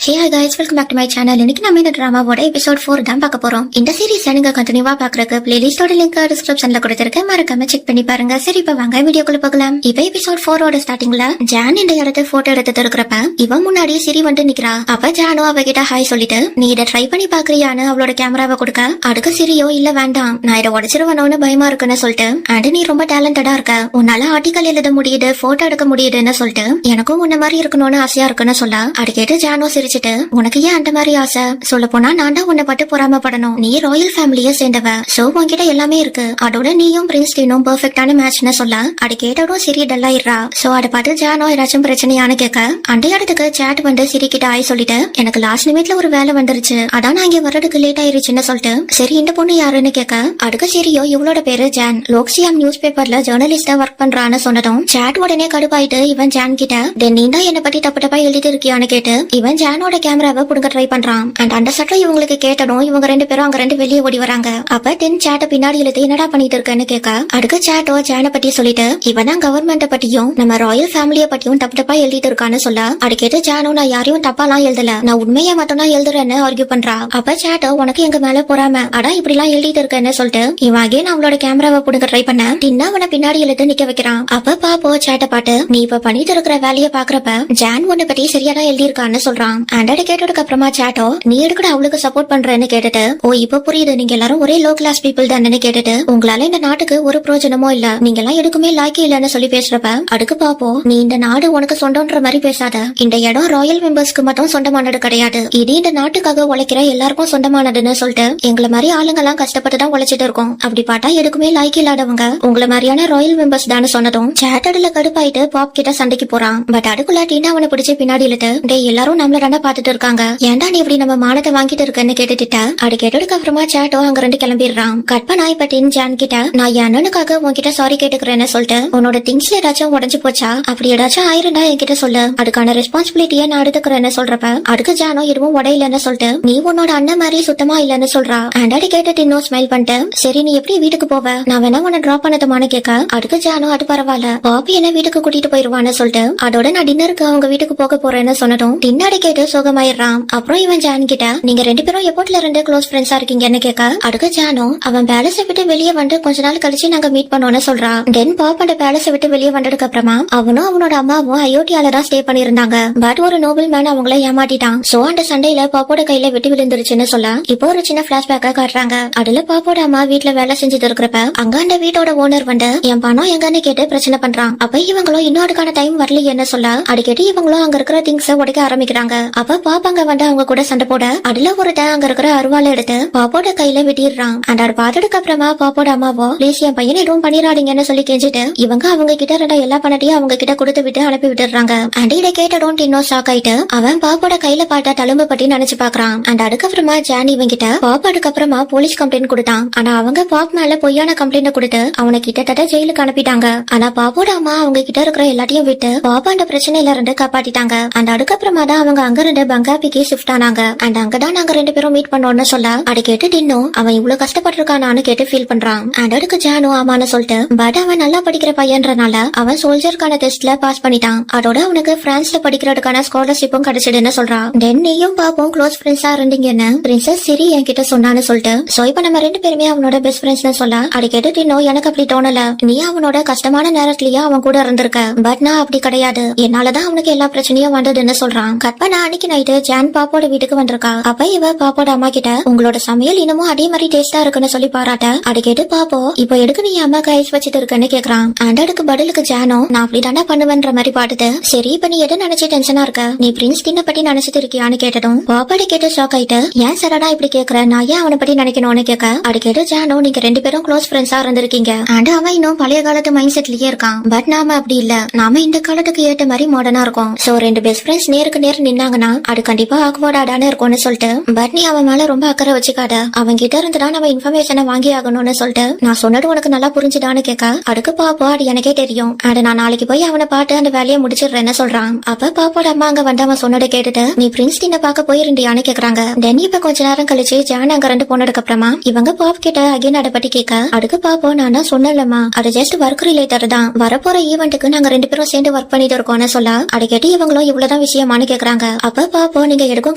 Hey guys, welcome back to my channel. இன்னைக்கு நம்ம இந்த டிராமாவோட எபிசோட் 4 தான் பார்க்க போறோம். இந்த சீரிஸ்ல நீங்க கண்டினியூவா பார்க்கறதுக்கு பிளேலிஸ்டோட லிங்க் டிஸ்கிரிப்ஷன்ல கொடுத்திருக்கேன், மறக்காம செக் பண்ணி பாருங்க. சரி, இப்ப வாங்க வீடியோக்குள்ள போகலாம். இப்ப எபிசோட் 4 ஓட ஸ்டார்டிங்ல ஜான் இந்த இடத்தை போட்டோ எடுத்துட்டு இருக்கிறப்ப இவன் முன்னாடி சிரி வந்து நிக்கிறா. அப்ப ஜானோ அவகிட்ட ஹாய் சொல்லிட்டு நீ இதை ட்ரை பண்ணி பாக்குறியான்னு அவளோட கேமராவை கொடுக்க, அதுக்கு சிரியோ இல்ல வேண்டாம் நான் இதை உடச்சிருவனோன்னு பயமா இருக்குன்னு சொல்லிட்டு, அண்ட் நீ ரொம்ப டேலண்டடா இருக்க, உன்னால ஆர்டிகல் எழுத முடியுது, போட்டோ எடுக்க முடியுதுன்னு சொல்லிட்டு எனக்கும் உன்ன மாதிரி இருக்கணும்னு ஆசையா இருக்குன்னு சொல்ல, அது கேட்டு ஜானோ சிரிச்சிட்டு உனக்கு ஏன் அந்த மாதிரி ஆசை, சொல்ல போனா நான் தான் உன்னை பட்டு பொறாமப்படணும், நீ ராயல் ஃபேமிலிய சேர்ந்தவ, சோ உன்கிட்ட எல்லாமே இருக்கு, அதோட நீயும் பிரின்ஸ்டீனும் பெர்ஃபெக்டான மேட்ச்னு சொல்ல, அது கேட்டதும் சிரி டல்லாயிடுறா. சோ அதை பார்த்து ஜானோ ஏதாச்சும் பிரச்சனையானு கேட்க, அந்த இடத்துக்கு சாட் வந்து சிரி கிட்ட ஆய் சொல்லிட்டு எனக்கு லாஸ்ட் நிமிட்ல ஒரு வேலை வந்துருச்சு, அதான் நான் இங்க வர்றதுக்கு லேட் ஆயிருச்சுன்னு சொல்லிட்டு, சரி இந்த பொண்ணு யாருன்னு கேட்க, அதுக்கு சிரியோ இவளோட பேரு ஜான், லோக்சியாம் நியூஸ் பேப்பர்ல ஜேர்னலிஸ்டா ஒர்க் பண்றான்னு சொன்னதும் சாட் உடனே கடுப்பாயிட்டு இவன் ஜான் கிட்ட நீ தான் என்ன பத்தி தப்பு தப்பா எழுதிட்டு இருக்கியான்னு கேட்டு இவன் ஜானோட கேமராவை புடுங்க ட்ரை பண்றான். அண்ட் அந்த சட்டம் இவங்களுக்கு கேட்டதும் இவங்க ரெண்டு பேரும் அங்க ரெண்டு வெளியே ஓடி வராங்க. அப்ப தென் சாட்ட பின்னாடி இழுத்து என்னடா பண்ணிட்டு இருக்கேன்னு கேட்க, அதுக்கு சாட்டோ ஜான பத்தி சொல்லிட்டு இவன் தான் கவர்மெண்ட பத்தியும் நம்ம ராயல் ஃபேமிலிய பத்தியும் தப்பு தப்பா எழுதிட்டு இருக்கான்னு சொல்ல, அது கேட்டு ஜானோ நான் யாரையும் தப்பாலாம் எழுதல, நான் உண்மையா மட்டும் தான் எழுதுறேன்னு ஆர்கியூ பண்றா. அப்ப சாட்டோ உனக்கு எங்க மேல போறாம அடா இப்படி எல்லாம் எழுதிட்டு இருக்கேன்னு சொல்லிட்டு இவன் அகைன் அவளோட கேமராவை புடுங்க ட்ரை பண்ண தின்னா அவனை பின்னாடி இழுத்து நிக்க வைக்கிறான். அப்ப பாப்போ சாட்ட பாட்டு நீ இப்ப பண்ணிட்டு இருக்கிற வேலையை பாக்குறப்ப ஜான் உன்னை பத்தி சரியாதான் எழுதியிருக்கான்னு சொல்றான். அண்ட் அதை கேட்டதுக்கு அப்புறமா சாட்டோ நீ எடுக்கட அவளுக்கு சப்போர்ட் பண்றேன்னு கேட்டுட்டு, ஓ இப்ப புரியுது நீங்க எல்லாரும் ஒரே லோ கிளாஸ் பீப்புள் தானே கேட்டுட்டு, உங்களால இந்த நாட்டுக்கு ஒரு பிரயோஜனமோ இல்ல, நீங்க எல்லாம் எதுக்குமே லாய்க்கே இல்லன்னு சொல்லி பேசுறப்ப, அதுக்கு பாப்போ நீ இந்த நாடு உனக்கு சொந்தம்ன்ற மாதிரி பேசாத, இந்த இடம் ராயல் மெம்பர்ஸ்க்கு மட்டும் சொந்தமானது கிடையாது, இது இந்த நாட்டுக்காக உழைக்கிற எல்லாருக்கும் சொந்தமானதுன்னு சொல்லிட்டு எங்களை மாதிரி ஆளுங்க எல்லாம் கஷ்டப்பட்டு தான் உழைச்சிட்டு இருக்கோம், அப்படி பார்த்தா எதுக்குமே லாய்க்கு இல்லாதவங்க உங்களை மாதிரியான ராயல் மெம்பர்ஸ் தானே சொன்னதும் சாட்டர்ல கடுப்பாயிட்டு பாப் கிட்ட சண்டைக்கு போறான். பட் அதுக்குள்ள டீனா அவனை பிடிச்சி பின்னாடி இழுத்து டேய் எல்லாரும் நம்மள தானே பாத்துட்டு இருக்காங்க, ஏன்டா நீ இப்படி நம்ம மானத்தை வாங்கிட்டு இருக்கன்னு கேட்டுட்டா. அது கேட்டதுக்கு அப்புறமா சாட்டோ அங்க ரெண்டு கிளம்பிடுறான். கட் பண்ணா இப்ப டீன் ஜான் கிட்ட நான் என் அண்ணனுக்காக உன்கிட்ட சாரி கேட்டுக்கிறேன்னு சொல்லிட்டு உன்னோட திங்ஸ்ல ஏதாச்சும் உடஞ்சு போச்சா, அப்படி ஏதாச்சும் ஆயிருந்தா என்கிட்ட சொல்லு, அதுக்கான ரெஸ்பான்சிபிலிட்டியை நான் எடுத்துக்கிறேன்னு சொல்றப்ப, அதுக்கு ஜானோ எதுவும் உடையிலன்னு சொல்லிட்டு நீ உன்னோட அண்ணன் மாதிரி சுத்தமா இல்லன்னு சொல்றா. அண்ட் அது கேட்டு டின்னோ ஸ்மைல் பண்ணிட்டு சரி நீ எப்படி வீட்டுக்கு போவ, நான் வேணா உன்னை டிராப் பண்ணதுமானு கேட்க, அதுக்கு ஜானோ அது பரவாயில்ல பாப்பி என்ன வீட்டுக்கு கூட்டிட்டு போயிருவான்னு சொல்லிட்டு அதோட நான் டின்னருக்கு அவங்க வீட்டுக்கு போக போறேன்னு சொன்னதும் டின்னாடி கேட்டு சோகமாயிடுறான். அப்புறம் இவன் ஜான் கிட்ட நீங்க ரெண்டு பேரும் எப்போட்ல ரெண்டு க்ளோஸ் ஃப்ரெண்ட்ஸா இருக்கீங்கன்னு கேட்க, அதுக்கு ஜானோ அவன் பேலஸை விட்டு வெளியே வந்து கொஞ்ச நாள் கழிச்சு நாங்க மீட் பண்ணோம்னு சொல்றான். தென் பாப் அந்த பேலஸை விட்டு வெளியே வந்ததுக்கு அப்புறமா அவனும் அவனோட அம்மாவும் அயோட்டியால தான் ஸ்டே பண்ணிருந்தாங்க. பட் ஒரு நோபல் மேன் அவங்கள ஏமாட்டிட்டான். சோ அந்த சண்டையில பாப்போட கையில வெட்டி விழுந்துருச்சுன்னு சொல்ல இப்போ ஒரு சின்ன பிளாஷ்பேக்கா காட்டுறாங்க. அதுல பாப்போட அம்மா வீட்டுல வேலை செஞ்சுட்டு இருக்கிறப்ப அங்க அந்த வீட்டோட ஓனர் வந்து என் பணம் எங்கன்னு கேட்டு பிரச்சனை பண்றான். அப்ப இவங்களும் இன்னும் அதுக்கான டைம் வரலையேன்னு சொல்ல, அது கேட்டு இவங்களும் அங்க இருக்கிற திங்ஸ் உடைக்க ஆரம்பிக்கிறாங்க. அப்ப பாப்பாங்க வந்து அவங்க கூட சண்டை போட அதுல ஒருத்தன் அங்க இருக்கிற அருவாளை எடுத்து பாப்போட கையில வெட்டிடுறான். அந்த அதை பார்த்ததுக்கு அப்புறமா பாப்போட அம்மாவோ ப்ளீஸ் என் பையன் எதுவும் பண்ணிடாதீங்கன்னு சொல்லி கெஞ்சிட்டு இவங்க அவங்க கிட்ட இருந்த எல்லா பணத்தையும் அவங்க கிட்ட கொடுத்து விட்டு அனுப்பி விட்டுறாங்க. அண்ட் இதை கேட்டதும் டின்னோ ஷாக் ஆயிட்டு அவன் பாப்போட கையில பாட்ட தழும்பு பத்தி நினைச்சு பாக்குறான். அண்ட் அதுக்கப்புறமா ஜான் இவங்க கிட்ட பாப் அதுக்கப்புறமா போலீஸ் கம்ப்ளைண்ட் கொடுத்தான். ஆனா அவங்க பாப் மேல பொய்யான கம்ப்ளைண்ட் கொடுத்து அவனை கிட்டத்தட்ட ஜெயிலுக்கு அனுப்பிட்டாங்க. ஆனா பாப்போட அம்மா அவங்க கிட்ட இருக்கிற எல்லாத்தையும் விட்டு பாப்பா அந்த பிரச்சனையில இருந்து காப்பாத்திட்டாங்க. அண்ட் அதுக்கப்புறமா தான் அவங்க அங்க இருந்து பங்காபிக்கு ஷிஃப்ட் ஆனாங்க. அண்ட் அங்கதான் நாங்க ரெண்டு பேரும் மீட் பண்ணோம்னு சொல்ல, அதை கேட்டு டின்னோ அவன் இவ்வளவு கஷ்டப்பட்டிருக்கானு கேட்டு ஃபீல் பண்றான். அண்ட் அதுக்கு ஜானோ ஆமான்னு சொல்லிட்டு பட் அவன் நல்லா படிக்கிற பையன்றனால அவன் சோல்ஜருக்கான டெஸ்ட்ல பாஸ் பண்ணிட்டான். அதோட அவனுக்கு பிரான்ஸ்ல படிக்கிறதுக்கான ஸ்காலர்ஷிப்பும் கிடைச்சதுன்னு சொல்றான். தென் நீயும் பாப்போம் க்ளோஸ் ஃப்ரெண்ட்ஸா இருந்தீங்கன்னு பிரின்சஸ் சிரி என்கிட்ட சொன்னான்னு சொல்லிட்டு சோ இப்ப நம்ம ரெண்டு பேருமே அவனோட பெஸ்ட் ஃப்ரெண்ட்ஸ்னு சொல்ல, அதை கேட்டு டின்னோ எனக்கு அப்படி தோணல, நீ அவனோட கஷ்டமான நேரத்திலயே அவன் கூட இருந்திருக்க, பட் நான் அப்படி கிடையாது, என்னாலதான் அவனுக்கு எல்லா பிரச்சனையும் வந்ததுன்னு சொல்றான். கட் பண்ண அன்னைக்கு நைட்டு ஜான் பாப்போட வீட்டுக்கு வந்திருக்கா. அப்ப இவ பாப்போட அம்மா கிட்ட உங்களோட சமையல் இன்னமும் அதே மாதிரி டேஸ்டா இருக்குன்னு சொல்லி பாராட்ட, அது கேட்டு பாப்போ இப்ப எதுக்கு நீ அம்மாக்கு ஐஸ் வச்சிட்டு இருக்கன்னு கேக்குறான். அண்ட் அதுக்கு பதிலுக்கு ஜானோ நான் அப்படிதானே பண்ணுவேன்ற மாதிரி பாட்டுட்டு சரி இப்ப நீ எதை நினைச்சு டென்ஷனா இருக்க, நீ பிரின்ஸ் கிண்ண பத்தி நினைச்சிட்டு இருக்கியான்னு கேட்டதும் பாப்பாட கேட்டு ஷாக் ஆயிட்டு ஏன் சரடா இப்படி கேக்குற, நான் ஏன் அவனை பத்தி நினைக்கணும்னு கேட்க, அது கேட்டு ஜானோ நீங்க ரெண்டு பேரும் க்ளோஸ் ஃப்ரெண்ட்ஸா இருந்திருக்கீங்க அண்ட் அவன் இன்னும் பழைய காலத்து மைண்ட் செட்லயே இருக்கான், பட் நாம அப்படி இல்ல, நாம இந்த காலத்துக்கு ஏற்ற மாதிரி மாடர்னா இருக்கோம். சோ ரெண்டு பெஸ்ட் ஃப்ரெண்ட்ஸ் நேருக்கு நேர் நின்னாங்கன்னா அது கண்டிப்பா ஆக்வர்டாடானே இருக்கும்னு சொல்லிட்டு பட் நீ அவன் மேல ரொம்ப அக்கறை வச்சுக்காத, அவன் கிட்ட இருந்துதான் நம்ம இன்ஃபர்மேஷனை வாங்கி ஆகணும்னு சொல்லிட்டு நான் சொன்னது உனக்கு நல்லா புரிஞ்சுதான்னு கேட்க, அதுக்கு பாப்போ அது எனக்கே தெரியும், அது நான் நாளைக்கு போய் அவனை பார்த்து அந்த வேலையை முடிச்சிடுறேன்னு சொல்றான். அப்ப பாப்போட அம்மா அங்க வந்து அவன் சொன்னதை கேட்டுட்டு நீ பிரின்ஸ் டின்ன பாக்க போயிருந்தியான்னு கேக்குறாங்க. தென் இப்ப கொஞ்ச நேரம் கழிச்சு ஜான் அங்க ரெண்டு போனதுக்கு அப்புறமா இவங்க பாப் கிட்ட அகைன் அதை பத்தி கேட்க, அதுக்கு பாப்போ நான் தான் சொன்னலமா அது ஜஸ்ட் ஒர்க் ரிலேட்டட் தான், வரப்போற ஈவெண்ட்டுக்கு நாங்க ரெண்டு பேரும் சேர்ந்து ஒர்க் பண்ணிட்டு இருக்கோம்னு சொல்ல, அதை கேட்டு இவங்களும் இவ்வளவுதான் விஷயமானு கேக்குறாங்க. அப்ப அப்ப பாப்போ நீங்க எதுக்கும்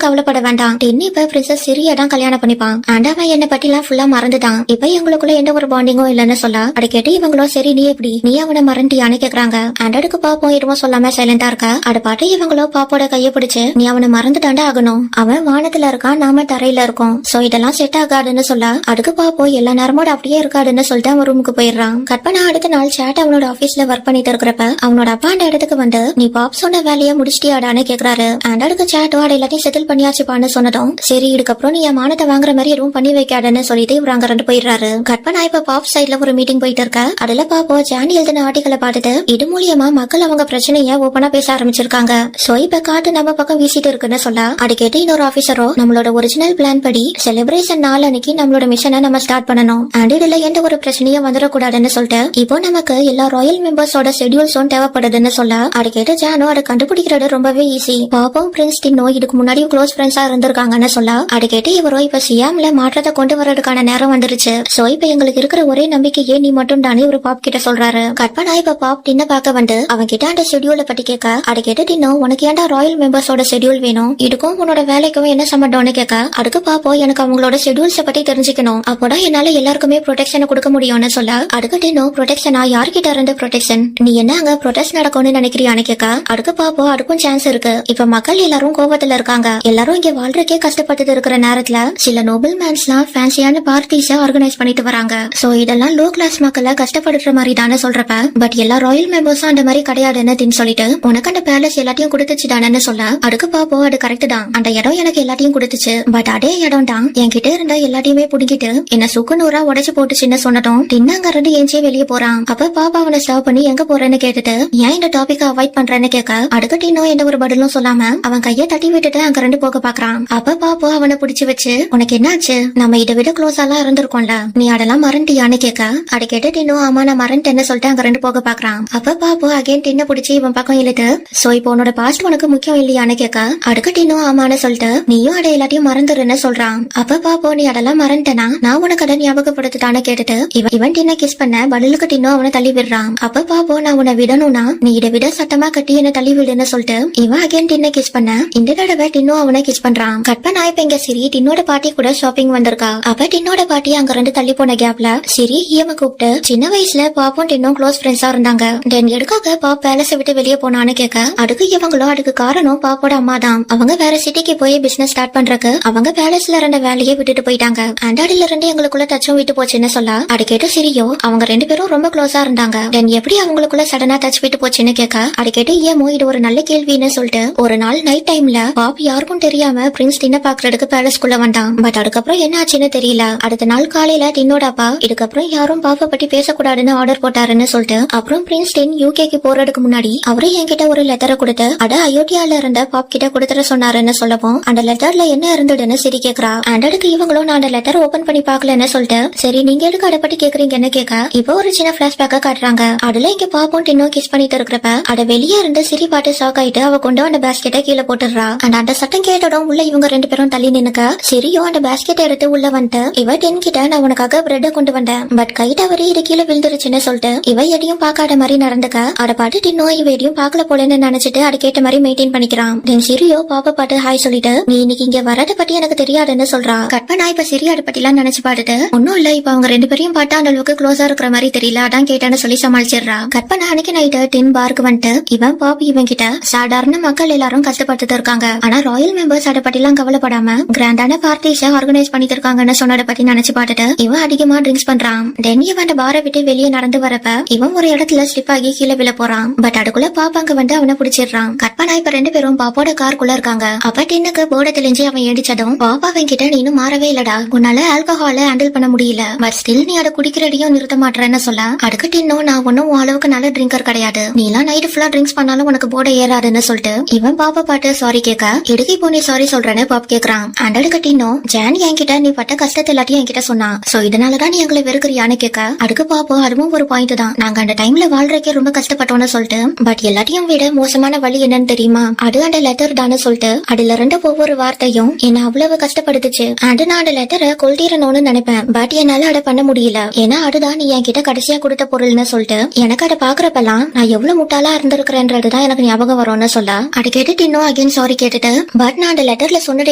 கவலைப்பட வேண்டாம். டென் இப்ப பிரின்சஸ் சிரியா தான் கல்யாணம் பண்ணிப்பான். அண்ட் அவன் என்ன பத்தி எல்லாம் ஃபுல்லா மறந்துட்டான். இப்ப எங்களுக்குள்ள எந்த ஒரு பாண்டிங்கும் இல்லன்னு சொல்ல அதை கேட்டு இவங்களும் சரி நீ எப்படி நீ அவனை மறந்துட்டியான்னு கேக்குறாங்க. அண்ட் அதுக்கு பாப்போம் எதுவும் சொல்லாம சைலண்டா இருக்க. அதை பாட்டு இவங்களும் பாப்போட கைய பிடிச்சு நீ அவனை மறந்துட்டாண்டா ஆகணும். அவன் வானத்துல இருக்கான் நாம தரையில இருக்கோம். சோ இதெல்லாம் செட் ஆகாதுன்னு சொல்ல அதுக்கு பாப்போம் எல்லா நேரமோட அப்படியே இருக்காதுன்னு சொல்லிட்டு அவன் ரூமுக்கு போயிடுறான். கற்பனா அடுத்த நாள் சேட் அவனோட ஆபீஸ்ல ஒர்க் பண்ணிட்டு இருக்கிறப்ப அவனோட அப்பா அந்த இடத்துக்கு வந்து நீ பாப் சொன்ன வேலையை முடிச்சிட்டியாடான்னு கேக்குறாரு. அண்ட் அதுக்கு சேட்டோ அதை எல்லாத்தையும் செட்டில் பண்ணியாச்சுப்பான்னு சொன்னதும் சரி இதுக்கப்புறம் நீ என் மானத்தை வாங்குற மாதிரி எதுவும் பண்ணி வைக்காதுன்னு சொல்லிட்டு இவர் அங்க ரெண்டு போயிடுறாரு. கற்பனா இப்ப பாப் சைட்ல ஒரு மீட்டிங் போயிட்டு இருக்க. அதுல பாப்போம் ஜானி எழுதின ஆர்டிகளை பார்த்துட்டு இது மூலியமா மக்கள் அவங்க பிரச்சனைய ஓபனா பேச ஆரம்பிச்சிருக்காங்க. சோ இப்ப காட்டு நம்ம பக்கம் வீசிட்டு இருக்குன்னு சொல்ல அதை கேட்டு இன்னொரு ஆபீசரோ நம்மளோட ஒரிஜினல் பிளான் படி செலிப்ரேஷன் நாள் அன்னைக்கு நம்மளோட மிஷனை நம்ம ஸ்டார்ட் பண்ணணும். அண்ட் இதுல எந்த ஒரு பிரச்சனையும் வந்துடக்கூடாதுன்னு சொல்லிட்டு இப்போ நமக்கு எல்லா ராயல் மெம்பர்ஸோட ஷெட்யூல்ஸும் தேவைப்படுதுன்னு சொல்ல அதை கேட்டு ஜானோ அதை கண்டுபிடிக்கிறது ரொம்பவே ஈஸி. பாப்போம் பிரின்ஸ் டின்னோ இதுக்கு முன்னாடி க்ளோஸ் ஃப்ரெண்ட்ஸா இருந்திருக்காங்கன்னு சொல்ல அதை கேட்டு இவரோ இப்ப சியாம்ல மாற்றத்தை கொண்டு வரதுக்கான நேரம் வந்துருச்சு. சோ இப்ப எங்களுக்கு இருக்கிற ஒரே நம்பிக்கையே நீ மட்டும் தானே இவர் பாப் கிட்ட சொல்றாரு. கற்பனா இப்ப பாப் டின்ன பார்க்க வந்து அவன் கிட்ட அந்த ஷெட்யூலை பத்தி கேட்க அதை கேட்டு டின்னோ உனக்கு ஏன்டா ராயல் மெம்பர்ஸோட ஷெட்யூல் வேணும் இதுக்கும் உன்னோட வேலைக்கும் என்ன சம்பந்தம்னு கேட்க அதுக்கு பாப்போம் எனக்கு அவங்களோட ஷெட்யூல்ஸை பத்தி தெரிஞ்சுக்கணும் அப்போதான் என்னால எல்லாருக்குமே ப்ரொடெக்ஷனை கொடுக்க முடியும்னு சொல்ல அதுக்கு டின்னோ ப்ரொடெக்ஷனா யார்கிட்ட இருந்து ப்ரொடெக்ஷன் நீ என்ன அங்க ப்ரொடெக்ட் நடக்கும்னு நினைக்கிறியான்னு கேட்க அதுக்கு பாப்போம் அதுக்கும் சான்ஸ் இருக்கு. இப்ப மக்கள் எல்லாரும் கோபத்துல இருக்காங்க. எல்லாரும் இங்க வாழ்றக்கே கஷ்டப்பட்டு இருக்கிற நேரத்துல சில நோபல் மேன்ஸ்லாம் ஃபேன்சியான பார்ட்டிஸ ஆர்கனைஸ் பண்ணிட்டு வராங்க. சோ இதெல்லாம் லோ கிளாஸ் மக்களை கஷ்டப்படுற மாதிரி தானே சொல்றப்ப பட் எல்லா ராயல் மெம்பர்ஸும் அந்த மாதிரி கிடையாதுன்னு சொல்லிட்டு உனக்கு அந்த பேலஸ் எல்லாத்தையும் கொடுத்துச்சு தானேன்னு சொல்ல அதுக்கு பாப்போம் அது கரெக்ட் தான் அந்த இடம் எனக்கு எல்லாத்தையும் கொடுத்துச்சு பட் அதே இடம் தான் என்கிட்ட இருந்த எல்லாத்தையுமே புடிங்கிட்டு என்ன சுக்குநூறா உடைச்சு போட்டுச்சுன்னு சொன்னதும் டின்னாங்க ரெண்டு ஏஞ்சி வெளியே போறான். அப்ப பாப்பா அவனை ஸ்டாப் பண்ணி எங்க போறேன்னு கேட்டுட்டு ஏன் இந்த டாபிக் அவாய்ட் பண்றேன்னு கேட்க அடுக்க டின்னோ எந்த ஒரு பதிலும் சொல்லாம அவன் கையை தட்டி விட்டுட்டு அங்க ரெண்டு போக பாக்குறான். அப்ப பாப்பா அவனை பிடிச்சு வச்சு உனக்கு என்ன ஆச்சு நம்ம இதை விட க்ளோஸா எல்லாம் இருந்திருக்கோம்ல நீ அதெல்லாம் மறந்துட்டியான்னு கேட்க அதை கேட்டு டின்னோ ஆமா நான் மறந்துட்டேன்னு சொல்லிட்டு அங்க ரெண்டு போக பாக்குறான். அப்ப பாப்பா அகைன் டின்ன பிடிச்சி இவன் பக்கம் இழுத்து சோ இப்போ உன்னோட பாஸ்ட் உனக்கு முக்கியம் இல்லையான்னு கேட்க அடுக்க டின்னோ ஆமான்னு சொல்லிட்டு நீயும் அதை எல்லாத்தையும் மறந்துருன்னு சொல்றான். அப்ப பாப்போ நீ அதெல்லாம் மறந்துட்டனா நான் உனக்கு அதை ஞாபகப்படுத்துட்டான்னு கேட்டுட்டு இவன் டின்ன கிஸ் பண்ண பதிலுக்கு டின்னோ அவனை தள்ளி விடுறான். அப்ப பாப்போ நான் உன்னை விடணும்னா நீ இதை விட சட்டமா கட்டி என்ன தள்ளி விடுன்னு சொல்லிட்டு இவன் அகைன் டின்ன கிஸ் பண்ண இந்த தடவை டின்னோ அவனை கிஸ் பண்றான். கற்பனா இப்ப இங்க சிரி டின்னோட பாட்டி கூட ஷாப்பிங் வந்திருக்கா. அப்ப டின்னோட பாட்டி அங்க ரெண்டு தள்ளி போன கேப்ல சிரி ஹியம கூப்பிட்டு சின்ன வயசுல பாப்பும் டின்னும் க்ளோஸ் ஃப்ரெண்ட்ஸா இருந்தாங்க தென் எதுக்காக பாப் பேலஸை விட்டு வெளியே போனான்னு கேட்க அதுக்கு இவங்களும் அதுக்கு காரணம் பாப்போட அம்மா தான். அவங்க வேற சிட்டிக்கு போய் பிசினஸ் ஸ்டார்ட் பண்றதுக்கு அவங்க பேலஸ்ல இருந்த வேலையை விட்டுட்டு போயிட்டாங்க. அண்டாடில இருந்து எங்களுக்குள்ள டச்சும் விட்டு போச்சுன்னு சொல்ல அது கேட்டு சிரியோ அவங்க ரெண்டு பேரும் ரொம்ப க்ளோஸா இருந்தாங்க தென் எப்படி அவங்களுக்குள்ள சடனா டச் விட்டு போச்சுன்னு கேட்க அது கேட்டு ஏமோ இது ஒரு நல்ல கேள்வின்னு சொல்லிட்டு ஒரு நாள் நைட் டைம்ல பாப் யாருக்கும் தெரியாம பிரின்ஸ் டின்ன பாக்குறதுக்கு பேலஸ்குள்ள வந்தான். பட் அதுக்கப்புறம் என்ன ஆச்சுன்னு தெரியல. அடுத்த நாள் காலையில டின்னோட அப்பா இதுக்கப்புறம் யாரும் பாப்பை பத்தி பேசக்கூடாதுன்னு ஆர்டர் போட்டாருன்னு சொல்லிட்டு அப்புறம் பிரின்ஸ் டின் யூகேக்கு போறதுக்கு முன்னாடி அவரு என்கிட்ட ஒரு லெட்டரை கொடுத்து அட அயோத்தியால இருந்த பாப் கிட்ட கொடுத்துட சொன்னாருன்னு சொல்லவும் அந்த லெட்டர்ல என்ன இருந்ததுன்னு சிரி கேக்குறா. அண்ட் அதுக்கு இவங்களும் நான் அந்த லெட்டர் ஓபன் பண்ணி பாக்கலன்னு சொல்லிட்டு சரி நீங்க எதுக்கு அதை பத்தி கேக்குறீங்கன்னு கேட்க இப்போ ஒரு சின்ன பிளாஷ்பேக்க காட்டுறாங்க. அதுல இங்க பாப்போம் டின்னும் கிஸ் பண்ணிட்டு இருக்கிறப்ப அட வெளியே இருந்து சிரி பாட்டு ஷாக் ஆயிட்டு அவ கொண்டு அந்த பேஸ்கெட்டை கீழே போட்டுடுறா. அண்ட் அந்த சட்டம் கேட்டதும் உள்ள இவங்க ரெண்டு பேரும் தள்ளி நின்னுக்க சிரியோ அந்த பேஸ்கெட்டை எடுத்து உள்ள வந்துட்டு இவ டென் கிட்ட நான் உனக்காக பிரெட் கொண்டு வந்தேன் பட் கை தவறி இது கீழே விழுந்துருச்சுன்னு சொல்லிட்டு இவ எதையும் பாக்காத மாதிரி நடந்துக்க அதை பாட்டு டின்னோ இவ எதையும் பாக்கல போலன்னு நினைச்சிட்டு அதுக்கேற்ற மாதிரி மெயின்டைன் பண்ணிக்கிறான். தென் சிரியோ பாப்பா பாட்டு ஹாய் சொல்லிட்டு நீ இன்னைக்கு இங்க வரத பத்தி எனக்கு தெரியாதுன்னு சொல்றா. கற்பனா இப்ப சிரியா அதை பத்தி எல்லாம் நினைச்சு பாட்டுட்டு ஒன்னும் இல்ல இப்ப அவங்க ரெண்டு பேரையும் பார்த்தா அந்த அளவுக்கு க்ளோஸா இருக்கிற மாதிரி தெரியல அதான் கேட்டான்னு சொல்லி சமாளிச்சிடுறா. கற்பனா அன்னைக்கு நைட்டு டின் பார்க்கு வந்துட்டு இவன் பாப் இவன் கிட்ட சாதாரண மக்கள் எல்லாரும் கஷ்டப்பட்டு இருக்காங்க ஆனா ராயல் மெம்பர்ஸ் அதை பத்தி எல்லாம் கவலைப்படாம கிராண்டான பார்ட்டிஸ ஆர்கனைஸ் பண்ணிட்டு இருக்காங்கன்னு சொன்னதை பத்தி நினைச்சு பாட்டுட்டு இவன் அதிகமா ட்ரிங்க்ஸ் பண்றான். தென் இவன் அந்த பாரை விட்டு வெளியே நடந்து வரப்ப இவன் ஒரு இடத்துல ஸ்லிப் ஆகி கீழே விழ போறான். பட் அதுக்குள்ள பாப்பாங்க வந்து அவனை பிடிச்சிடுறான். கற்பனா இப்ப ரெண்டு பேரும் பாப்போட காருக்குள்ள இருக்காங்க. அப்ப டின்னுக்கு போர்டை தெளிஞ்சு அவன் ஏடிச்சதும் பாப்பாவன் கிட்ட நீ இன்னும் மாறவே இல்லடா உன்னால ஆல்கஹால ஹேண்டில் பண்ண முடியல பட் ஸ்டில் நீ அதை குடிக்கிறதையும் நிறுத்த மாட்டேன்னு சொல்ல அதுக்கு டின்னும் நான் ஒன்னும் அளவுக்கு நல்ல ட்ரிங்கர் கிடையாது நீ எல்லாம் நைட்டு ஃபுல்லா ட்ரிங்க்ஸ் பண்ணாலும் உனக்கு போர்டை ஏறாதுன்னு சொல்லிட்டு இவன் பாப்பா பாட்டு சாரி கேட்க எடுக்கை போ நீ சாரி சொல்றேன்னு பாப் கேக்குறான். அண்டடுக்கு டின்னும் ஜான் என்கிட்ட நீ பட்ட கஷ்டத்தை எல்லாத்தையும் என்கிட்ட சொன்னா சோ இதனாலதான் நீ எங்களை வெறுக்கிறியான்னு கேட்க அதுக்கு பாப்போ அதுவும் ஒரு பாயிண்ட் தான் நாங்க அந்த டைம்ல வாழ்றக்கே ரொம்ப கஷ்டப்பட்டோம்னு சொல்லிட்டு பட் எல்லாத்தையும் விட மோசமான வழி என்னன்னு தெரியுமா அது அந்த லெட்டர் தானே சொல்லிட்டு அதுல இருந்த ஒவ்வொரு வார்த்தையும் என்ன அவ்வளவு கஷ்டப்படுத்துச்சு அண்ட் நான் அந்த லெட்டரை கொல்தீரணும்னு நினைப்பேன் பட் என்னால அதை பண்ண முடியல ஏன்னா அதுதான் நீ என்கிட்ட கடைசியா கொடுத்த பொருள்னு சொல்லிட்டு எனக்கு அதை பாக்குறப்பெல்லாம் நான் எவ்வளவு முட்டாளா இருந்திருக்கிறேன்றதுதான் எனக்கு ஞாபகம் வரும்னு சொல்ல அதை கேட்டு இன்னும் அகைன் டைம் சாரி கேட்டுட்டு பட் நான் அந்த லெட்டர்ல சொன்னது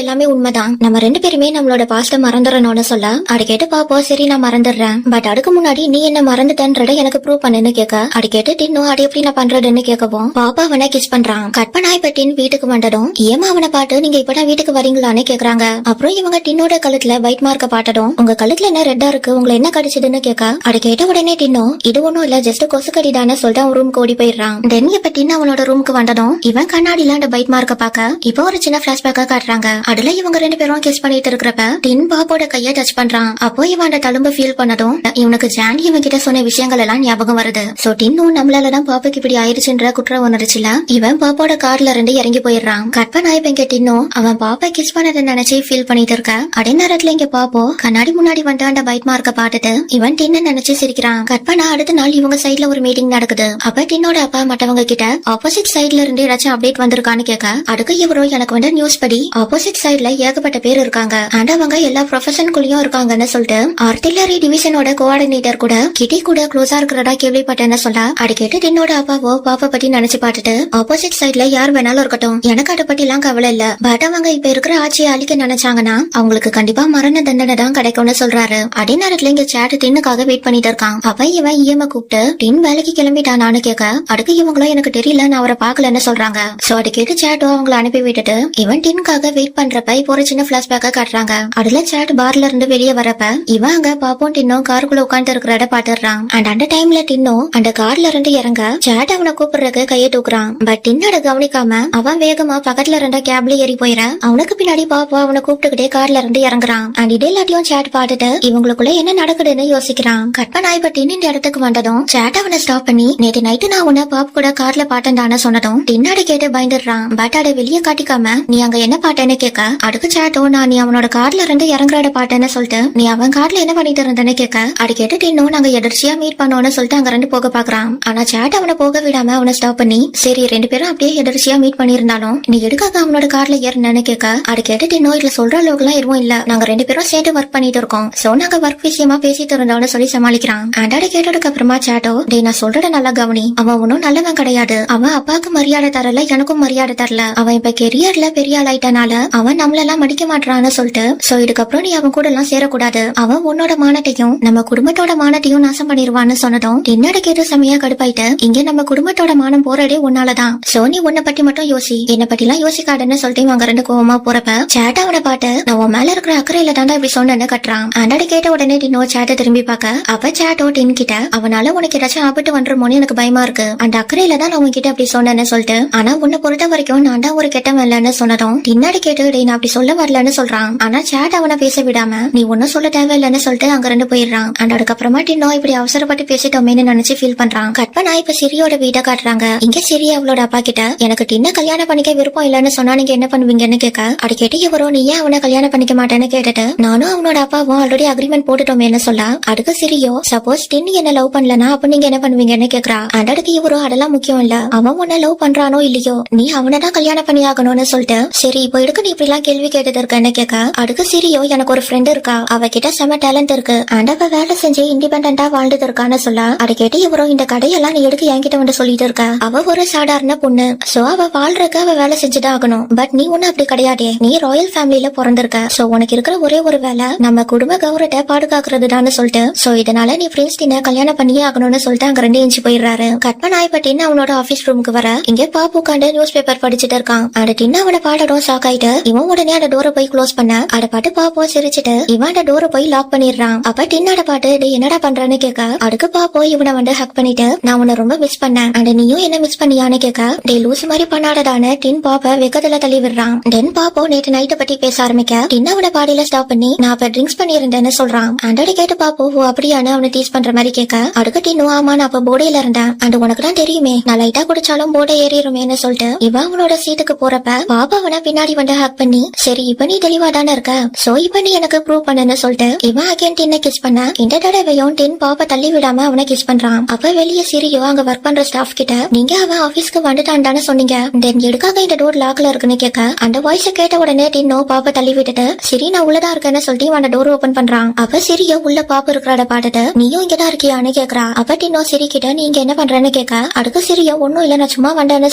எல்லாமே உண்மைதான், நம்ம 2 பேருமே நம்மளோட பாஸ்ட மறந்துடணும்னு சொல்ல அடி கேட்டு பாப்போ சரி நான் மறந்துடுறேன், பட் அதுக்கு முன்னாடி நீ என்ன மறந்துட்டன்றத எனக்கு ப்ரூவ் பண்ணுன்னு கேட்க அடி கேட்டு டின்னோ அது எப்படி நான் பண்றதுன்னு கேட்கவும் பாப்பா அவனை கிஸ் பண்றான். கட் பண்ணா இப்ப டின் வீட்டுக்கு வந்ததும் ஏமா அவனை பாட்டு நீங்க இப்பதான் வீட்டுக்கு வரீங்களான்னு கேக்குறாங்க. அப்புறம் இவங்க டின்னோட கழுத்துல ஒயிட் மார்க்க பாட்டதும் உங்க கழுத்துல என்ன ரெட்டா இருக்கு, உங்களை என்ன கடிச்சதுன்னு கேட்க அடி கேட்ட உடனே டின்னோ இது ஒண்ணும் இல்ல ஜஸ்ட் கொசு கடிதான்னு சொல்லிட்டு அவன் ரூம்க்கு ஓடி போயிடுறான். தென் இப்ப டின் அவனோட ரூம்க்கு வந்ததும் இவன் கண்ணாடியில அந்த பைட் மார்க்க பாக்க இப்போ ஒரு சின்ன பிளாஷ்பேக்கா காட்டுறாங்க. அதுல இவங்க 2 பேரும் கிஸ் பண்ணிட்டு இருக்கிறப்ப டின் பாப்போட கைய டச் பண்றான். அப்போ இவன் அந்த தழும்ப ஃபீல் பண்ணதும் இவனுக்கு ஜான் இவன் கிட்ட சொன்ன விஷயங்கள் எல்லாம் ஞாபகம் வருது. சோ டின்னும் நம்மளாலதான் பாப்புக்கு இப்படி ஆயிடுச்சுன்ற குற்ற உணர்ச்சில இவன் பாப்போட கார்ல இருந்து இறங்கி போயிடுறான். கற்பனை இப்ப இங்க டின்னும் அவன் பாப்பா கிஸ் பண்ணதை நினைச்சு ஃபீல் பண்ணிட்டு இருக்க அதே நேரத்துல இங்க பாப்போ கண்ணாடி முன்னாடி வந்து அந்த பைட் மார்க்க பாத்துட்டு இவன் டின்ன நினைச்சு சிரிக்கிறான். கற்பனா அடுத்த நாள் இவங்க சைட்ல ஒரு மீட்டிங் நடக்குது. அப்ப டின்னோட அப்பா மற்றவங்க கிட்ட ஆப்போசிட் சைட்ல இருந்து ஏதாச்சும் அப்டேட் வந்திருக்கான்னு கேட்க அதுக்கு இவரும் எனக்கு வந்து நியூஸ் படி ஆப்போசிட் சைட்ல ஏகப்பட்ட பேர் இருக்காங்க அண்ட் அவங்க எல்லா ப்ரொஃபஷனுக்குள்ளயும் இருக்காங்கன்னு சொல்லிட்டு ஆர்டிலரி டிவிஷனோட கோஆர்டினேட்டர் கூட கிட்டி கூட க்ளோஸா இருக்கிறதா கேள்விப்பட்டேன்னு சொல்ல அது கேட்டு டின்னோட அப்பாவோ பாப்பா பத்தி நினைச்சு பார்த்துட்டு ஆப்போசிட் சைட்ல யார் வேணாலும் இருக்கட்டும் எனக்கு அதை பத்தி எல்லாம் கவலை இல்ல, பட் அவங்க இப்ப இருக்கிற ஆட்சியை அழிக்க நினைச்சாங்கன்னா அவங்களுக்கு கண்டிப்பா மரண தண்டனை தான் கிடைக்கும்னு சொல்றாரு. அதே நேரத்துல இங்க சேட் டின்னுக்காக வெயிட் பண்ணிட்டு இருக்கான். அப்ப இவன் இஎம் கூப்பிட்டு டின் வேலைக்கு கிளம்பிட்டானான்னு கேட்க அதுக்கு இவங்களும் எனக்கு தெரியல நான் அவரை பாக்கலன்னு சொல்றாங்க. சோ அது கேட்டு சேட்டோ அவங்களை அனுப்பி விட்டுட்டு இவன் டின்னுக்காக வெயிட் பண்றப்ப இப்போ ஒரு சின்ன பிளாஷ்பேக்கா காட்டுறாங்க. அதுல சேட் பார்ல இருந்து வெளியே வரப்ப இவன் அங்க பாப்போம் டின்னும் காருக்குள்ள உட்காந்து இருக்கிறத பாத்துறான். அண்ட் அந்த டைம்ல டின்னும் அந்த கார்ல இருந்து இறங்க சேட் அவனை கூப்பிடுறதுக்கு கையை தூக்குறான். பட் டின்னோட கவனிக்காம அவன் வேகமா பக்கத்துல இருந்த கேப்ல ஏறி போயிட அவனுக்கு பின்னாடி பாப்பா அவனை கூப்பிட்டுக்கிட்டே கார்ல இருந்து இறங்குறான். அண்ட் இது எல்லாத்தையும் சேட் பாத்துட்டு இவங்களுக்குள்ள என்ன நடக்குதுன்னு யோசிக்கிறான். கற்பனா இப்ப டின் இந்த இடத்துக்கு வந்ததும் சேட் அவனை ஸ்டாப் பண்ணி நேற்று நைட்டு நான் உன்ன பாப் கூட கார்ல பாட்டேன்டான்னு சொன்னதும் டின்னாட கேட்டு பயந்துடுறான். பட் அதை வெளியே காட்டிக்காம நீ அங்க என்ன பாட்டேன்னு கேட்க அதுக்கு சேட்டோ நான் நீ அவனோட கார்ல இருந்து இறங்குறத பாட்டேன்னு சொல்லிட்டு நீ அவன் கார்ல என்ன பண்ணிட்டு இருந்தேன்னு கேட்க அது கேட்டு டின்னோ நாங்க எதிர்ச்சியா மீட் பண்ணோம்னு சொல்லிட்டு அங்க 2 போக பாக்குறான். ஆனா சேட் அவனை போக விடாம அவனை ஸ்டாப் பண்ணி சரி 2 பேரும் அப்படியே எதிர்ச்சியா மீட் பண்ணிருந்தாலும் நீ எதுக்காக அவனோட கார்ல ஏறினு கேட்க அது கேட்டு டின்னோ இதுல சொல்ற அளவுக்கு எல்லாம் எதுவும் இல்ல, நாங்க 2 பேரும் சேர்ந்து ஒர்க் பண்ணிட்டு இருக்கோம், சோ நாங்க ஒர்க் விஷயமா பேசிட்டு இருந்தோம்னு சொல்லி சமாளிக்கிறான். அண்டாட கேட்டதுக்கு அப்புறமா சேட்டோ டே நான் சொல்றத நல்லா கவனி, அவன் ஒன்னும் நல்லவன் கிடையாது, அவன் அப்பாவுக்கு மரியாதை தரல எனக்கும் மரியாதை தரல, அவன் இப்ப கெரியர்ல பெரிய ஆள் ஆயிட்டனால அவன் நம்மளெல்லாம் மடிக்க மாட்டான்னு சொல்லிட்டு சோ இதுக்கப்புறம் நீ அவன் கூட எல்லாம் சேரக்கூடாது, அவன் உன்னோட மானத்தையும் நம்ம குடும்பத்தோட மானத்தையும் நாசம் பண்ணிடுவான்னு சொன்னதும் டின்னோட கேட்டு செமையா கடுப்பாயிட்டு இங்க நம்ம குடும்பத்தோட மானம் போறதே உன்னாலதான், சோ நீ உன்னை பத்தி மட்டும் யோசி என்ன பத்தி எல்லாம் யோசிக்காதுன்னு சொல்லிட்டு அவங்க 2 கோவமா போறப்ப சேட் அவனை பாட்டு நான் உன் மேல இருக்கிற அக்கறையில தாண்டா இப்படி சொன்னேன்னு கட்டுறான். அண்டாடி கேட்ட உடனே டின்னோ சேட்டை திரும்பி பார்க்க அப்ப சேட்டோ டின் கிட்ட அவனால உனக்கு ஏதாச்சும் ஆபத்து வந்துருமோன்னு எனக்கு பயமா இருக்கு, அந்த அக்கறையில தான் நான் உன்கிட்ட அப்படி சொன்னேன்னு சொல்லிட்டு ஆனா உன்னை பொறுத்த வரைக்கும் நான் தான் ஒரு கெட்டவன் இல்லன்னு சொன்னதும் டின்னாடி கேட்டு டே நான் அப்படி சொல்ல வரலன்னு சொல்றான். ஆனா சேட் அவனை பேச விடாம நீ ஒன்னும் சொல்ல தேவையில்லைன்னு சொல்லிட்டு அங்க 2 போயிடுறான். அண்ட் அதுக்கப்புறமா டின்னோ இப்படி அவசரப்பட்டு பேசிட்டோமேன்னு நினைச்சு ஃபீல் பண்றான். கற்பனா இப்ப சிரியோட வீட்டை காட்டுறாங்க. இங்க சிரி அவளோட அப்பா கிட்ட எனக்கு டின்ன கல்யாணம் பண்ணிக்க விருப்பம் இல்லன்னு சொன்னா நீங்க என்ன பண்ணுவீங்கன்னு கேட்க அது கேட்டு இவரும் நீ ஏன் அவனை கல்யாணம் பண்ணிக்க மாட்டேன்னு கேட்டுட்டு நானும் அவனோட அப்பாவும் ஆல்ரெடி அக்ரிமெண்ட் போட்டுட்டோமேன்னு சொல்ல அதுக்கு சிரியோ சப்போஸ் டின் என்ன லவ் பண்ணலனா அப்ப நீங்க என்ன பண்ணுவீங்கன்னு கேக்குறா. அண்ட் அதுக்கு இவரும் அதெல்லாம் முக்கியம் இல்ல, அவன் உன்ன லவ் பண்றானோ இல்லையோ நீ அவனதான் கல்யாணம் பண்ணி ஆகணும்னு சொல்லிட்டு சரி இப்போ எதுக்கு நீ இப்படி எல்லாம் கேள்வி கேட்டது இருக்கன்னு கேட்க அதுக்கு சிரியோ எனக்கு ஒரு ஃப்ரெண்ட் இருக்கா, அவகிட்ட செம டேலண்ட் இருக்கு அண்ட் அவ வேலை செஞ்சு இண்டிபெண்டா வாழ்ந்துட்டு இருக்கான்னு சொல்ல அதை கேட்டு இவரும் இந்த கடையெல்லாம் நீ எடுக்க என்கிட்ட வந்து சொல்லிட்டு இருக்க, அவ ஒரு சாதாரண பொண்ணு, சோ அவ வாழ்றதுக்கு அவ வேலை செஞ்சுதான் ஆகணும், பட் நீ ஒண்ணு அப்படி கிடையாதே, நீ ராயல் ஃபேமிலியில பிறந்திருக்க, சோ உனக்கு இருக்கிற ஒரே ஒரு வேலை நம்ம குடும்ப கௌரவத்தை பாதுகாக்கிறதுதான்னு சொல்லிட்டு சோ இதனால நீ பிரின்ஸ் டின்ன கல்யாணம் பண்ணியே ஆகணும்னு சொல்லிட்டு அங்க 2 இன்ச்சு போயிடுறாரு. கற்பனா இப்ப டின்னு அவனோட ஆபீஸ் ரூமுக்கு வர இங்க பாப்பு உட்காந்து நியூஸ் பேப்பர் படிச்சுட்டு இருக்கான். அந்த டின்னு அவனை பாடடும் ஷாக் ஆயிட்டு இவன் உடனே அந்த டோரை போய் க்ளோஸ் பண்ண அட பாட்டு பாப்போ சிரிச்சுட்டு இவன் அந்த டோரை போய் லாக் பண்ணிடுறான். அப்ப டின்னோட பாட்டு என்னடா பண்றான்னு கேட்க அதுக்கு பாப்போ இவனை வந்து ஹக் பண்ணிட்டு நான் உன்னை ரொம்ப மிஸ் பண்ணேன் அண்ட் நீயும் என்ன மிஸ் பண்ணியான்னு கேட்க டே லூசு மாதிரி பண்ணாடதான டின் பாப்ப வெக்கத்துல தள்ளி விடுறான். தென் பாப்போ நேற்று நைட்டை பத்தி பேச ஆரம்பிக்க டின் அவனை பாடியில ஸ்டாப் பண்ணி நான் அப்ப ட்ரிங்க்ஸ் பண்ணியிருந்தேன்னு சொல்றான். அண்டோட கேட்டு பாப்போ ஓ அப்படியான அவனை டீஸ் பண்ற மாதிரி கேட்க அதுக்கு டின்னு ஆமா நான் அப்ப போடையில இருந்தேன் அண்ட் உனக்கு தான் தெரியுமே நான் லைட்டா குடிச்சாலும் போட ஏறிடுமேன்னு சொல்லிட்டு இவன் அவனோட சீட்டுக்கு போறப்ப பாப்பா அவனை பின்னாடி வந்து ஹக் பண்ணி சரி இப்ப நீ தெளிவா தானே இருக்க, சோ இப்ப நீ எனக்கு ப்ரூவ் பண்ணுன்னு சொல்லிட்டு இவன் அகைன் டின்ன கிஸ் பண்ண இந்த தடவையும் டின் பாப்பா தள்ளி விடாம அவனை கிஸ் பண்றான். அப்ப வெளியே சிரியோ அங்க ஒர்க் பண்ற ஸ்டாஃப் கிட்ட நீங்க அவன் ஆபீஸ்க்கு வந்துட்டான்னு சொன்னீங்க, தென் எதுக்காக இந்த டோர் லாக்ல இருக்குன்னு கேட்க அந்த வாய்ஸ் கேட்ட உடனே டின்னோ பாப்பா தள்ளி விட்டுட்டு சரி நான் உள்ளதா இருக்கேன்னு சொல்லிட்டு அந்த டோர் ஓபன் பண்றான். அப்ப சிரியோ உள்ள பாப்பு இருக்கிறத பாட்டுட்டு நீயும் இங்கதான் இருக்கியான்னு கேக்குறா. அப்ப டின்னோ சிரி கிட்ட நீங்க என்ன பண்றேன்னு கேட்க அதுக்கு சிரியோ ஒன்னும் இல்ல நான் சும்மா வந்தேன்னு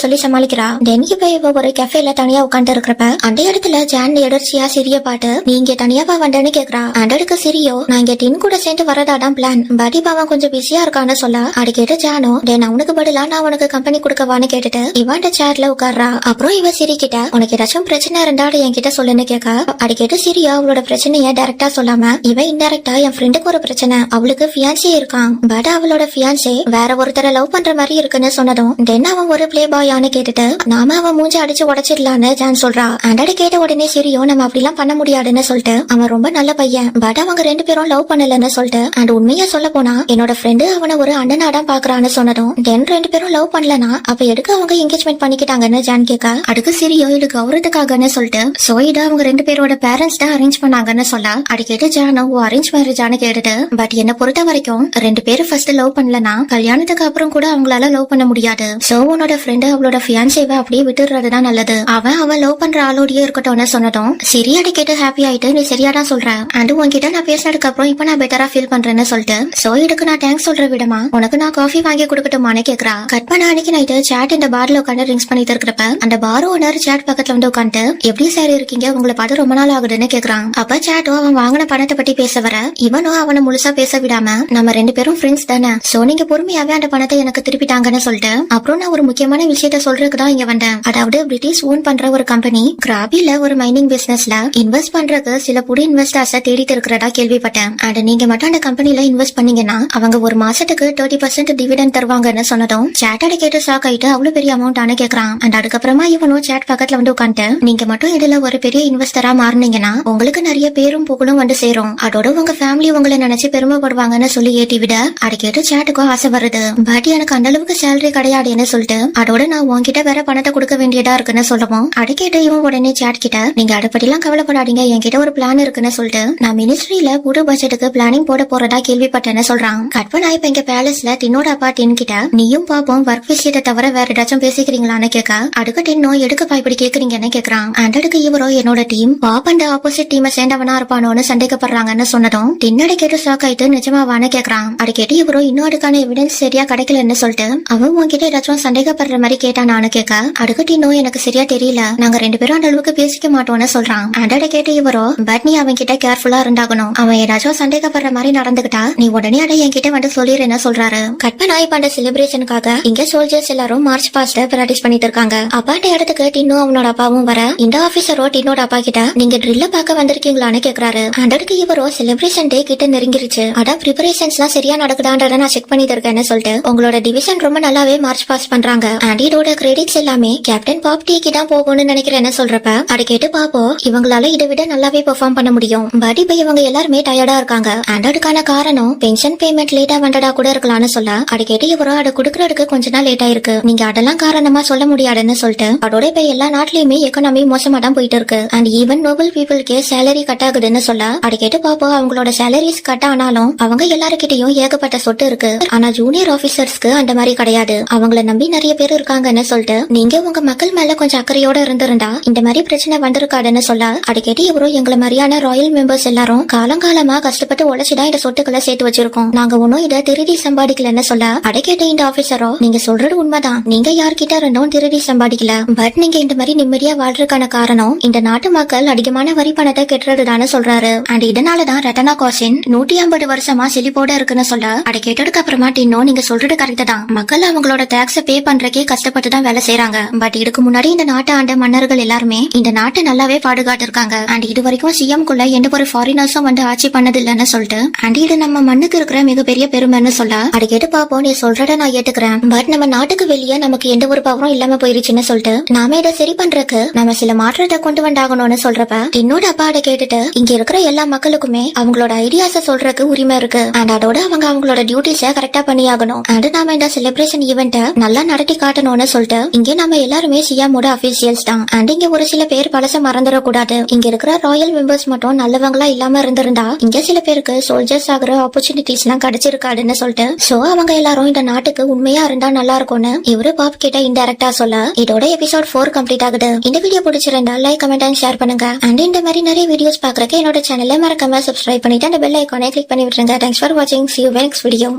சொல்லி சமாளிக்கிறா. தென் இப்ப இவ ஒரு கெஃபேல தனியா உட்காந்து இருக்கிறப்ப அந்த இடத்துல ஜான் எதர்ச்சியா சிரிய பாட்டு நீ இங்க தனியாவா வந்தேன்னு கேக்குறா. அண்டருக்கு சிரியோ நான் இங்க டின் கூட சேர்ந்து வரதாதான் பிளான், பட் இப்ப அவன் கொஞ்சம் பிஸியா இருக்கான்னு சொல்ல அடி கேட்டு ஜானோ நான் உனக்கு பதிலா நான் உனக்கு கம்பெனி கொடுக்கவான்னு கேட்டுட்டு இவாண்ட சேர்ல உட்கார்றா. அப்புறம் இவ சிரி கிட்ட உனக்கு ஏதாச்சும் பிரச்சனை இருந்தா என்கிட்ட சொல்லுன்னு கேட்க அடி கேட்டு சிரியா அவளோட பிரச்சனைய டைரக்டா சொல்லாம இவன் இன்டைரக்டா என் ஃப்ரெண்டுக்கு ஒரு பிரச்சனை, அவளுக்கு ஃபியான்சே இருக்கான், பட் அவளோட ஃபியான்சே வேற ஒருத்தரை லவ் பண்ற மாதிரி இருக்குன்னு சொன்னதும் தென் அவன் ஒரு பிளே பாயான்னு கேட்டுட்டு நாம அவன் மூஞ்சி அடிச்சு உடைச்சிடலான்னு ஜான் சொல்றா. அண்டடி கேட்ட உடனே சிரியோ நம்ம அப்படிலாம் பண்ண முடியாதுன்னு சொல்லிட்டு அவன் ரொம்ப நல்ல பையன், பட் அவங்க ரெண்டு பேரும் லவ் பண்ணலன்னு சொல்லிட்டு அண்ட் உண்மையா சொல்ல போனா என்னோட ஃப்ரெண்டு அவனை ஒரு அண்ணனாதான் பாக்குறான்னு சொன்னதும் தென் ரெண்டு பேரும் லவ் பண்ணலனா அப்ப எதுக்கு அவங்க என்கேஜ்மெண்ட் பண்ணிக்கிட்டாங்கன்னு ஜான் கேட்க அதுக்கு சிரியோ இது கௌரவத்துக்காகன்னு சொல்லிட்டு சோ இத அவங்க ரெண்டு பேரோட பேரண்ட்ஸ் தான் அரேஞ்ச் பண்ணாங்கன்னு சொல்ல அடி கேட்டு ஜானோ அரேஞ்ச் மேரேஜான்னு கேட்டுட்டு பட் என்ன பொறுத்த வரைக்கும் ரெண்டு பேரும் ஃபர்ஸ்ட் லவ் பண்ணலனா கல்யாணத்துக்கு அப்புறம் கூட அவங்களால லவ் பண்ண முடியாது. சோ உன்னோட ஃப்ரெண்டு அவளோட ஃபியான்சேவை அப்படியே விட்டுறதுதான் நல்லது, அவன் லவ் பண்ற ஆளோடயே இருக்கட்டும்னு சொன்னதும் சரி அடி கேட்டு ஹாப்பி ஆயிட்டு நீ சரியாதான் சொல்ற அண்ட் உன்கிட்ட நான் பேசினதுக்கு அப்புறம் இப்ப நான் பெட்டரா ஃபீல் பண்றேன்னு சொல்லிட்டு சோ இதுக்கு நான் தேங்க்ஸ் சொல்ற விடமா உனக்கு நான் காஃபி வாங்கி கொடுக்கட்டுமான்னு கேக்குறா. கட் பண்ண அன்னைக்கு நைட்டு சாட் இந்த பார்ல உட்காந்து ட்ரிங்க்ஸ் பண்ணிட்டு இருக்கிறப்ப அந்த பார் ஓனர் சாட் பக்கத்துல வந்து உட்காந்து எப்படி சார் இருக்கீங்க உங்களை பார்த்து ரொம்ப நாள் ஆகுதுன்னு கேக்குறான். அப்ப சாட்டோ அவன் வாங்கின பணத்தை பத்தி பேச வர இவனும் அவனை முழுசா பேச விடாம நம்ம ரெண்டு பேரும் ஃப்ரெண்ட்ஸ் தானே சோ நீங்க பொறுமையாவே அந்த பணத்தை எனக்கு திருப்பிட்டாங்கன்னு சொல்லிட்டு அப்புறம் நான் ஒரு முக்கியமான விஷயத்த சொல்றதுக்கு தான் இங்க வந்தேன். அதாவது பிரிட்டிஷ் ஓன் பண்ற ஒரு கம்பெனி கிராபில ஒரு மைனிங் பிசினஸ்ல இன்வெஸ்ட் பண்றதுக்கு சில புது இன்வெஸ்டர்ஸ தேடிட்டு இருக்கிறதா கேள்விப்பட்டேன். அண்ட் நீங்க மட்டும் அந்த கம்பெனில இன்வெஸ்ட் பண்ணீங்கன்னா அவங்க ஒரு மாசத்துக்கு 30% டிவிடெண்ட் தருவாங்கன்னு சொன்னதும் சாட்டோட கேட்டு ஷாக் ஆயிட்டு அவ்வளவு பெரிய அமௌண்ட் ஆனு கேக்குறான். அண்ட் அதுக்கப்புறமா இவனும் சாட் பக்கத்துல வந்து உட்காந்து நீங்க மட்டும் இதுல ஒரு பெரிய இன்வெஸ்டரா மாறினீங்கன்னா உங்களுக்கு நிறைய பேரும் புகழும் வந்து சேரும், அதோட உங்க ஃபேமிலி உங்களை நினைச்சு பெருமைப்படுவாங்கன்னு சொல்லி ஏற்றி விட அதை கேட்டு சாட்டுக்கும் ஆசை வருது. பட் எனக்கு அந்த அளவுக்கு சேலரி கிடையாதுன்னு சொல்லிட்டு அதோட நான் உன்கிட்ட வேற பணத்தை கொடுக்க வேண்டியதா இருக்குன்னு சொல்லவும் அதை கேட்டு இவன் உடனே சாட் கிட்ட நீங்க அதை பத்தி எல்லாம் கவலைப்படாதீங்க என்கிட்ட ஒரு பிளான் இருக்குன்னு சொல்லிட்டு நான் மினிஸ்ட்ரியில புது பட்ஜெட்டுக்கு பிளானிங் போட போறதா கேள்விப்பட்டேன்னு சொல்றான். கட்பனா இப்ப இங்க பேலஸ்ல டின்னோட அப்பா டின் கிட்ட நீயும் பாப்போம் ஒர்க் விஷயத்தை தவிர வேற ஏதாச்சும் பேசிக்கிறீங்களான்னு கேட்க அதுக்கு டின்னோ எதுக்குப்பா இப்படி கேக்குறீங்கன்னு கேக்குறான். அண்ட் அதுக்கு இவரோ என்னோட டீம் பாப்பண்ட ஆப்போசிட் டீமை சேர்ந்தவனா இருப்பானோன்னு சந்தேகப்படுறாங்கன்னு சொன்னதும் டின்னோட கேட்டு ஷாக் ஆயிட்டு நிஜமாவான்னு கேக்குறான். அதை கேட்டு இவரோ இன்னும் அதுக்கான எவிடன்ஸ் சரியா கிடைக்கலன்னு சொல்லிட்டு அவன் உன்கிட்ட ஏதாச்சும் சந்தேகப்படுற மாதிரி கேட்டானான்னு கேட்க அதுக்கு டின்னோ எனக்கு சரியா தெரியல நாங்க ரெண்டு பேரும் அந்த அளவுக்கு பேசிக்க மாட்டோம்னு சொல்றான். அண்ட் அதை கேட்டு இவரோ பட் நீ அவன் கிட்ட கேர்ஃபுல்லா இருந்தாகணும், அவன் ஏதாச்சும் சந்தேகப்படுற மாதிரி நடந்துகிட்டா நீ உடனே அதை என்கிட்ட வந்து சொல்லிடுன்னு சொல்றாரு. கட்பனா இப்ப அந்த செலிப்ரேஷனுக்காக இங்க சோல்ஜர்ஸ் எல்லாரும் மார்ச் பாஸ்ட் பிராக்டிஸ் பண்ணிட்டு இருக்காங்க. அப்பாட்ட இடத்துக்கு டின்னோ அவனோட அப்பாவும் வர இந்த ஆபீசரோ டின்னோட அப்பா கிட்ட நீங்க ட்ரில்ல பாக்க வந்திருக்கீங்களான்னு கேக்குறாரு. அதற்கு இவரோ செலிப்ரேஷன் டே கிட்ட நெருங்கிருச்சு, அதான் ப்ரிப்பரேஷன்ஸ் எல்லாம் சரியா நடக்குதான்றத நான் செக் பண்ணிட்டு இருக்கேன்னு சொல்லிட்டு உங்களோட டிவிஷன் ரொம்ப நல்லாவே மார்ச் பாஸ் பண்றாங்க அண்ட் இதோட கிரெடிட்ஸ் எல்லாமே கேப்டன் பாப் டீக்கு தான் போகும்னு நினைக்கிறேன்னு சொல்றப்ப அதை கேட்டு பாப்போ இவங்களால இதை விட நல்லாவே பெர்ஃபார்ம் பண்ண முடியும், பட் இப்ப இவங்க எல்லாருமே டயர்டா இருக்காங்க அண்ட் அதுக்கான காரணம் பென்ஷன் பேமெண்ட் லேட்டா வந்ததா கூட இருக்கலாம்னு சொல்ல அதை கேட்டு இவரோ அதை குடுக்கறதுக்கு கொஞ்ச நாள் லேட் ஆயிருக்கு, நீங்க அதெல்லாம் காரணமா சொல்ல முடியாதுன்னு சொல்லிட்டு அதோட இப்ப எல்லா நாட்டிலயுமே எக்கனாமி மோசமா தான் போயிட்டு இருக்கு அண்ட் ஈவன் நோபல் பீப்புளுக்கே சேலரி கட் ஆகுதுன்னு சொல்ல அதை கேட்டு பாப்போ அவங்களோட சேலரிஸ் கட் ஆனாலும் அவங்க எல்லாருக்கிட்டையும் ஏகப்பட்ட சொத்து இருக்கு, ஆனா ஜூனியர் ஆபீசர்ஸ்க்கு அந்த மாதிரி கிடையாது, அவங்கள நம்பி நிறைய பேர் இருக்காங்கன்னு சொல்லிட்டு நீங்க உங்க மக்கள் மேல கொஞ்சம் அக்கறையோட இருந்திருந்தா இந்த மாதிரி பிரச்சனை வந்திருக்காதுன்னு சொல்ல அதை கேட்டு இவரோ எங்களை மாதிரியான ராயல் மெம்பர்ஸ் எல்லாரும் காலங்காலமா கஷ்டப்பட்டு உழைச்சுதான் இந்த சொத்துக்களை சேர்த்து வச்சிருக்கோம், நாங்க ஒன்னும் இதை திருடி சம்பாதிக்கலன்னு சொல்ல அதை கேட்ட இந்த ஆபீசரோ நீங்க சொல்றது உண்மைதான், நீங்க யார்கிட்ட இருந்தும் திருடி சம்பாதிக்கல, பட் நீங்க இந்த மாதிரி நிம்மதியா வாழ்றதுக்கான காரணம் இந்த நாட்டு மக்கள் அதிகமான வரி பணத்தை கெட்டுறதுதான்னு சொல்றாரு. அண்ட் இதனாலதான் ரட்டனா காசின் 150 வருஷமா செழிப்போட இருக்குன்னு சொல்ல அதை கேட்டதுக்கு அப்புறமா டின்னோ நீங்க சொல்றது கரெக்ட் தான், மக்கள் அவங்களோட டாக்ஸ பே பண்றதுக்கே கஷ்டப்பட்டு தான் வேலை செய்யறாங்க, பட் இதுக்கு முன்னாடி இந்த நாட்டை ஆண்ட மன்னர்கள் எல்லாருமே இந்த நாட்டை நல்லாவே பாதுகாத்து இருக்காங்க அண்ட் இது வரைக்கும் சிஎம் குள்ள எந்த ஒரு ஃபாரினர்ஸும் வந்து ஆட்சி பண்ணது இல்லன்னு சொல்லிட்டு அண்ட் இது நம்ம மண்ணுக்கு இருக்கிற மிகப்பெரிய பெருமைன்னு சொல்ல அதை கேட்டு பாப்போம் நீ சொல்றத நான் ஏத்துக்கிறேன், பட் நம்ம நாட்டுக்கு வெளியே நமக்கு எந்த ஒரு பவரும் இல்லாம போயிருச்சுன்னு சொல்லிட்டு நாம இதை சரி பண்றதுக்கு நம்ம சில மாற்றத்தை கொண்டு வந்தாகணும்னு சொல்றப்ப என்னோட அப்பா அதை கேட்டுட்டு இங்க இருக்கிற எல்லா மக்களுக்குமே அவங்களோட ஐடியாஸ சொல்றதுக்கு உரிமை இருக்கு அண்ட் அதோட அவங்க அவங்களோட டியூட்டிஸ கரெக்டா பண்ணியாகணும் அண்ட் நாம இந்த செலிப்ரேஷன் ஈவெண்ட்ட நல்லா நடத்தி காட்டணும்னு சொல்லிட்டு இங்க நம்ம எல்லாருமே சிஎம்மோட அபிஷியல்ஸ் தான் அண்ட் இங்க ஒரு சில பேர் பழச மறந்துடக்கூடாது, இங்க இருக்கிற ராயல் மெம்பர்ஸ் மட்டும் நல்லவங்களா இல்லாம இருந்திருந்தா இங்க சில பேருக்கு சோல்ஜர்ஸ் ஆகிற ஆப்பர்ச்சுனிட்டிஸ் எல்லாம் கிடைச்சிருக்காதுன்னு சொல்லிட்டு சோ அவங்க எல்லாரும் இந்த நாட்டுக்கு உண்மையா இருந்தா நல்லா இருக்கும்னு இவரு பாப் கிட்ட இன்டைரக்டா சொல்ல இதோட எபிசோட் 4 கம்ப்ளீட் ஆகுது. இந்த வீடியோ பிடிச்சிருந்தா லைக் கமெண்ட் அண்ட் ஷேர் பண்ணுங்க அண்ட் இந்த மாதிரி நிறைய வீடியோஸ் பாக்குறதுக்கு என்னோட சேனலை மறக்காம சப்ஸ்கிரைப் பண்ணிட்டு அந்த பெல் ஐகானை கிளிக் பண்ணி விட்டுருங்க. தேங்க்ஸ் ஃபார் வாட்சிங், see you next video.